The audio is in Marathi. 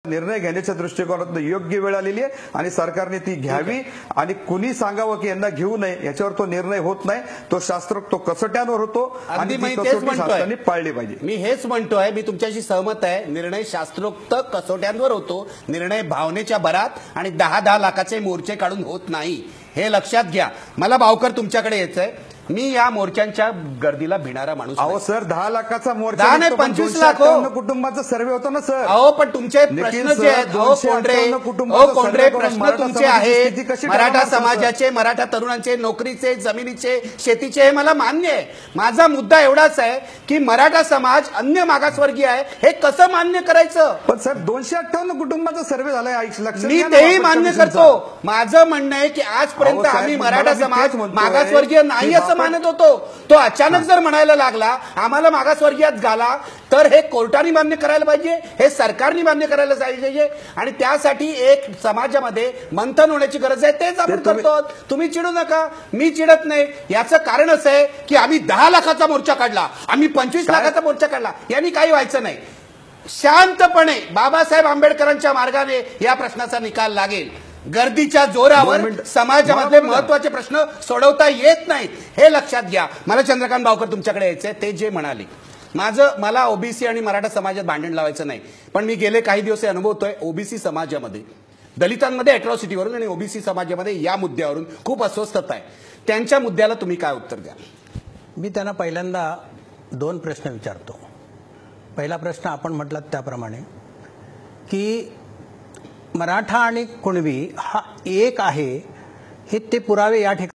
निर्णय घेण्याच्या दृष्टिकोनातून योग्य वेळ आलेली आहे आणि सरकारने ती घ्यावी आणि कुणी सांगावं की यांना घेऊ नये याच्यावर तो निर्णय होत नाही, तो शास्त्रोक्त कसोट्यांवर होतो आणि ती कसोटी शासनाने पाळली पाहिजे। मी हेच म्हणतोय, मी तुमच्याशी सहमत आहे। निर्णय शास्त्रोक्त कसोट्यांवर होतो, निर्णय भावनेच्या भरात आणि 10-10 लाखाचे मोर्चे काढून होत नाही, हे लक्षात घ्या। मला बावकर तुमच्याकडे यायचंय, मी या मोर्चांच्या गर्दीला भिणारा माणूस। अहो सर 10 लाखाचा मोर्चा 10 नाही 25 लाख कुटुंबाचा सर्वे होतो ना सर। अहो पण तुमचे प्रश्न जे आहेत, कोंढरे प्रश्न तुमचे आहेत, मराठा समाजाचे, मराठा तरुणांचे, नोकरीचे, जमिनीचे, शेतीचे, हे मला मान्य आहे। माझा मुद्दा एवढाच आहे की मराठा समाज अन्य मागासवर्गीय आहे, हे कसं मान्य करायचं? पण सर 258 कुटुंबाचा सर्वे झालाय, मी तेही मान्य करतो। माझं म्हणणं आहे की आजपर्यंत आम्ही मराठा समाज मागासवर्गीय नाही असं मानत होतो, तो अचानक जर म्हणायला लागला आम्हाला मागासवर्गीयात घाला, तर हे कोर्टाने मान्य करायला पाहिजे, हे सरकारने मान्य करायला पाहिजे आणि त्यासाठी एक समाजामध्ये मंथन होण्याची गरज आहे, तेच आपण करतो। तुम्ही चिडू नका, मी चिडत नाही। याचं कारण असं आहे की आम्ही 10 लाखाचा मोर्चा काढला, आम्ही 25 लाखाचा मोर्चा काढला, यांनी काही व्हायचं नाही। शांतपणे बाबासाहेब आंबेडकरांच्या मार्गाने या प्रश्नाचा निकाल लागेल। गर्दीच्या जोरावर समाजामधले महत्वाचे प्रश्न सोडवता येत नाहीत, हे लक्षात घ्या। मला चंद्रकांत बावकर तुमच्याकडे यायचंय, ते जे म्हणाले, मला ओबीसी आणि मराठा समाजात भांडण लावायचं नाही, पण मी गेले काही दिवस अनुभवतोय ओबीसी समाजामध्ये, दलितांमध्ये अॅट्रॉसिटीवरून आणि ओबीसी समाजामध्ये या मुद्द्यावरून खूप अस्वस्थता आहे। त्यांच्या मुद्द्याला तुम्ही काय उत्तर द्या? मी त्यांना पहिल्यांदा 2 प्रश्न विचारतो। पहिला प्रश्न आपण म्हटलात त्याप्रमाणे की मराठा आणि कुणबी हा एक आहे, हे ते पुरावे या ठिकाणी